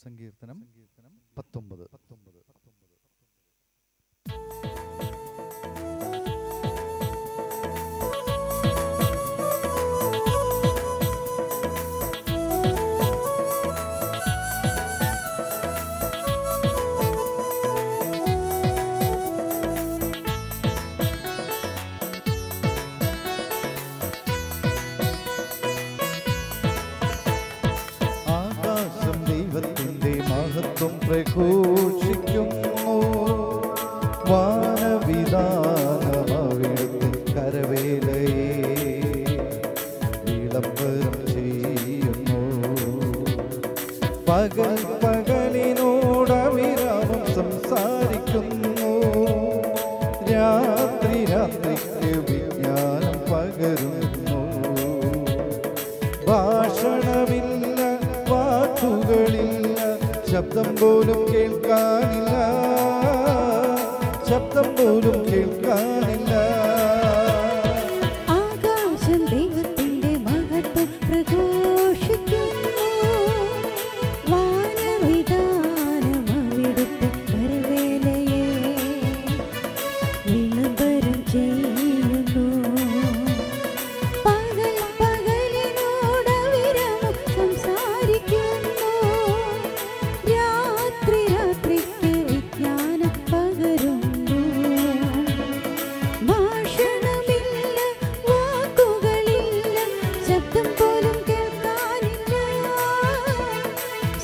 സങ്കീർത്തനം 19. മഹത്വം പ്രഘോഷിക്കുന്നു, വാനവിധാനമവിടുത്തെ കരവേലയെ വിളംബരം ചെയ്യുന്നു. പകൽ പകലിനോടവിരാമം സംസാരിക്കുന്നു, രാത്രി രാത്രിക്ക് വിജ്ഞാനം പകരുന്നു. ഭാഷണമില്ല, വാക്കുകളില്ല, ശബ്ദം പോലും കേൾക്കാനില്ല, ശബ്ദം പോലും കേൾക്കാനില്ല. ആകാശം ദൈവത്തിന്റെ മഹത്വം പ്രഘോഷിക്കുന്നു, വാനവിധാനം അവിടുത്തെ കരവേലയെ വിളംബരം ചെയ്യുന്നു. പകൽ പകലിനോടവിരാമം സംസാരിക്കുന്നു, രാത്രി രാത്രിക്ക് വിജ്ഞാനം പകരുന്നു. ഭാഷണമില്ല, വാക്കുകളില്ല, ശബ്ദം പോലും കേൾക്കാനില്ല,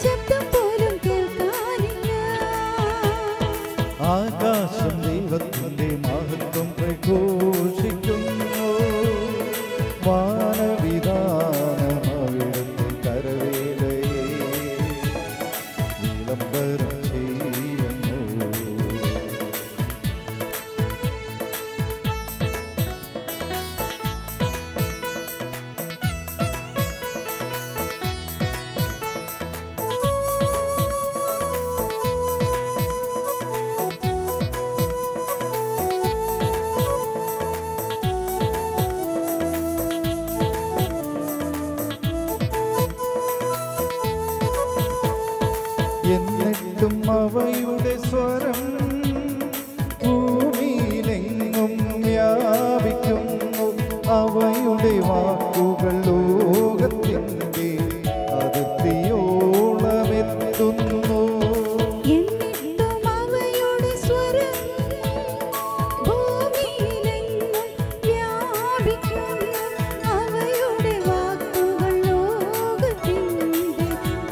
ശബ്ദം പോലും കേൾക്കാനില്ല. ആകാശം ദൈവത്തിന്റെ മഹത്വം പ്രഘോഷിക്കുന്നു, വാനവിധാനം അവിടുത്തെ കരവേലയെ വിളംബരം ചെയ്യുന്നു. എന്നിട്ടും അവയുടെ സ്വരം ഭൂമിയിലെങ്ങും വ്യാപിക്കുന്നു, അവയുടെ വാക്കുകൾ ലോകത്തിൻ്റെ അതിർത്തിയോളമെത്തുന്നു. എന്നിട്ടും അവയുടെ സ്വരം ഭൂമിയിലെങ്ങും വ്യാപിക്കുന്നു, അവയുടെ വാക്കുകൾ ലോകത്തിന്റെ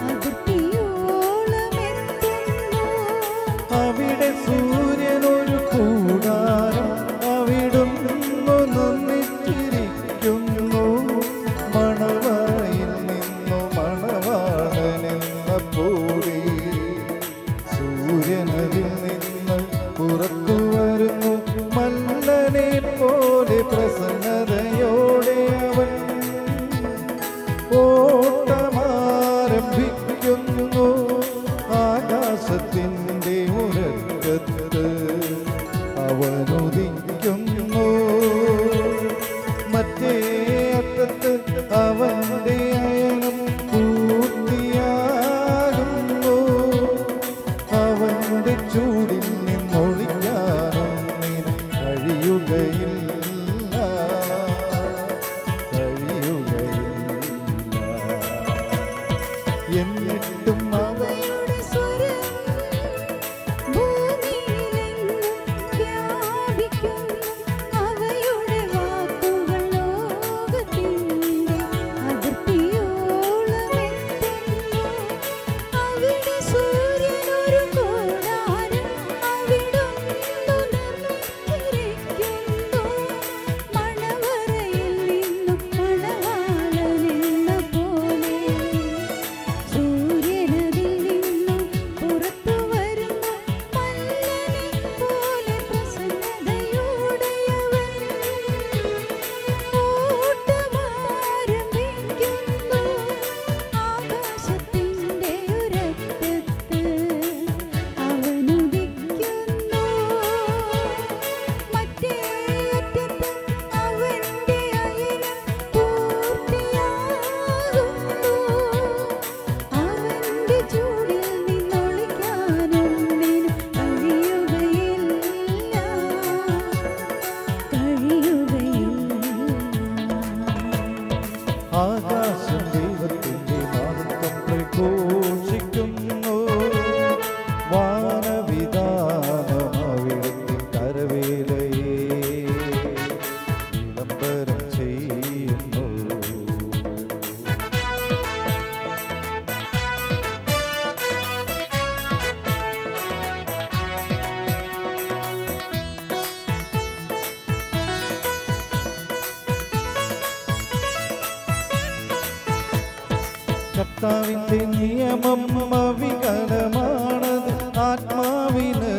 അതിർത്തിയോളമെത്തുന്നു. അവിടെ സൂര്യനൊരു കൂടാരം അവിടുന്ന് നിർമ്മിച്ചിരിക്കുന്നു, മണവായിൽ നിന്നു മണവാളനെന്ന പോലെ സൂര്യനതിൽ നിന്ന് പുറത്തു വരുന്നു. മല്ലനെ പോലെ പ്രസന്നതയോടെ അവൻ ഓട്ടമാരംഭിക്കുന്നു. ആകാശത്തിൻ്റെ ഉരകത്ത് അവനുദിക്കുന്നു, മറ്റേ അറ്റത്ത് അവന്റെ അയനം പൂർത്തിയാകുന്നു. അവന്റെ ചൂടിൽ നിന്നൊളിക്കാനൊന്നിനും കഴിയുകയില്ല, കഴിയുകയില്ല. എന്നിട്ടും അവയുടെ സ്വരം കർത്താവിന്റെ നിയമം അവികലമാണത്, ആത്മാവിന്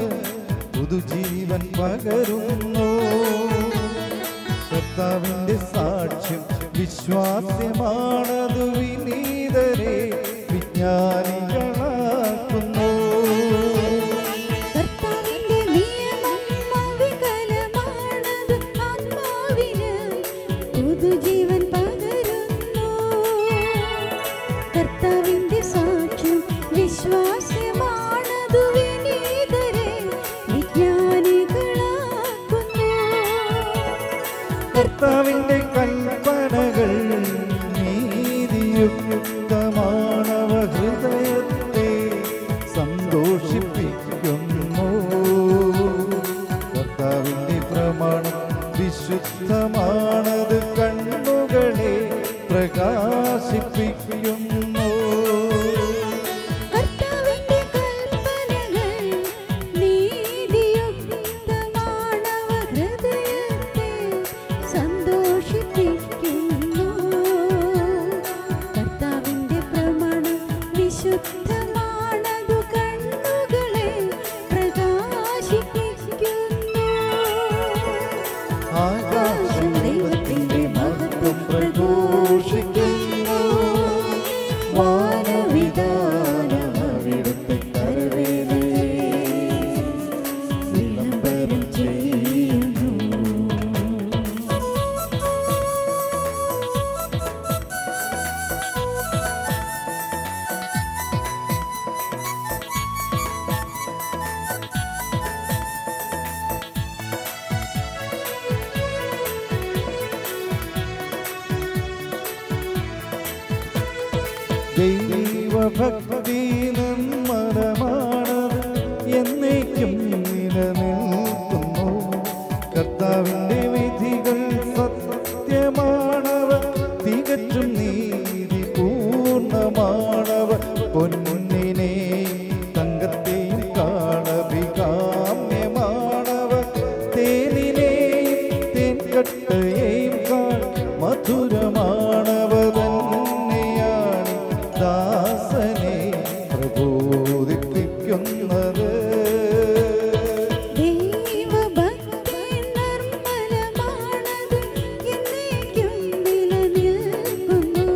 പുതുജീവൻ പകരുന്നു. കർത്താവിന്റെ സാക്ഷ്യം വിശ്വാസ്യമാണത്, വിനീതരെ വിജ്ഞാനികളാക്കുന്നു. കർത്താവിന്റെ നിയമം അവികലമാണത്, ആത്മാവിന് പുതുജീവൻ പകരുന്നു. കർത്താവിന്റെ സാക്ഷ്യം വിശ്വാസ്യമാണത്, വിനീതരെ വിജ്ഞാനികളാക്കുന്നു. കർത്താവിന്റെ കൽപ്പനകൾ നീതിയുക്തമാണവ, ഹൃദയത്തെ സന്തോഷിപ്പിക്കുന്നു. കർത്താവിന്റെ പ്രമാണം വിശുദ്ധമാണത്, കണ്ണുകളെ പ്രകാശിപ്പിക്കുന്നു. കർത്താവിന്റെ കൽപ്പനകൾ നീതിയുക്തമാണവ, ഹൃദയത്തെ സന്തോഷിപ്പിക്കുന്നു. കർത്താവിന്റെ പ്രമാണം വിശുദ്ധമാണതു, കണ്ണുകളെ പ്രകാശിപ്പിക്കുന്നു. ആകാശം ദൈവത്തിന്റെ മഹത്വം പ്രഘോഷിക്കുന്നു. വാനവിധാനം അവിടുത്തെ കരവേലയെ വിളംബരം ചെയ്യുന്നു. ദൈവഭക്തി നിർമ്മലമാണത്, എന്നേക്കും നിലനിൽക്കുന്നു. കർത്താവിന്റെ വിധികൾ സത്യമാണവ, തികച്ചും നീതിപൂർണമാണവ. പൊന്നിനെയും തങ്കത്തെയും കാളഭികാമ്യമാണവ, തേനിനെയും തേൻകട്ടയെയും കാൾ മധുരമാണവ. തന്നെയാണ് ദാസനെ പ്രബോധിപ്പിക്കുന്നത്. ദൈവഭക്തി നിർമ്മലമാണത്, എന്നേക്കും നിലനിൽക്കുന്നു.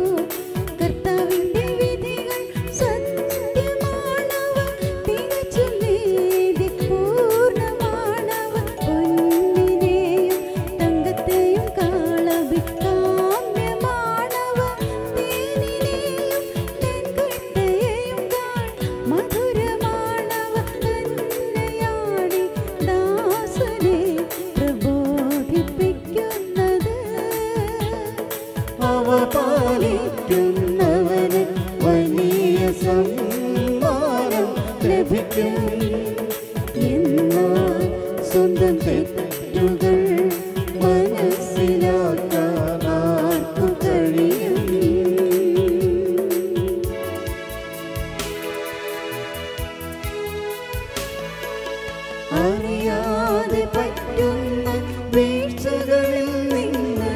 കർത്താവിന്റെ വിധികൾ സത്യമാണവ, തികച്ചും നീതിപൂർണമാണവ. പൊന്നിനെയും തങ്കത്തെയും കാളഭികാമ്യമാണവ, തേനിനെയും തേൻകട്ടയെയും കാൾ മധുരമാണവ. തന്നെയാണ് ദാസനെ പ്രബോധിപ്പിക്കുന്നത്. അവ പാലിക്കുന്നവന് വലിയ സമ്മാനം ലഭിക്കും. എന്നാൽ സ്വന്തം തെറ്റുകൾ മനസ്സിലാക്കാൻ ആർക്കു കഴിയും? അറിയാതെ പറ്റുന്ന വീഴ്ചകളിൽ നിന്ന്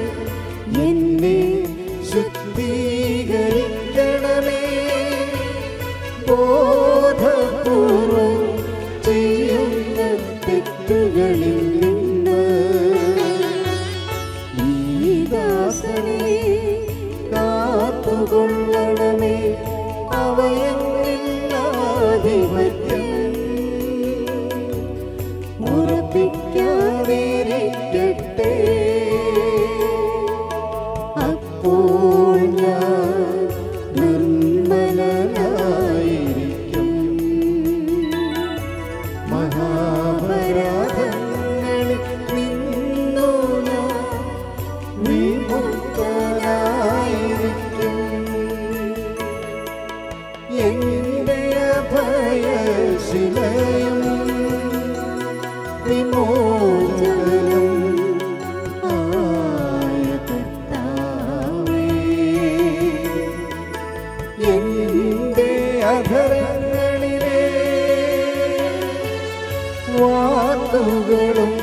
എന്നെ ശുദ്ധീകരിക്കണമേ. ബോധപൂർവം ചെയ്യുന്ന തെറ്റുകളിൽ നിന്ന് ഈ ദാസനെ കാത്തുകൊള്ളണമേ. അവയെന്നില്ലാധിപത്യം ഉറപ്പിക്കാതിരിക്കട്ടെ. അപ്പോൾ ഞാൻ നിർമ്മലനായിരിക്കും. മഹാപരാധങ്ങളിൽ നിന്നു ഞാൻ വിമുക്തനായിരിക്കും. എന്റെ അഭയശിലയും വിമോചനം ആയ കർത്താവേ, എന്റെ അധരങ്ങളിലെ വാക്കുകളും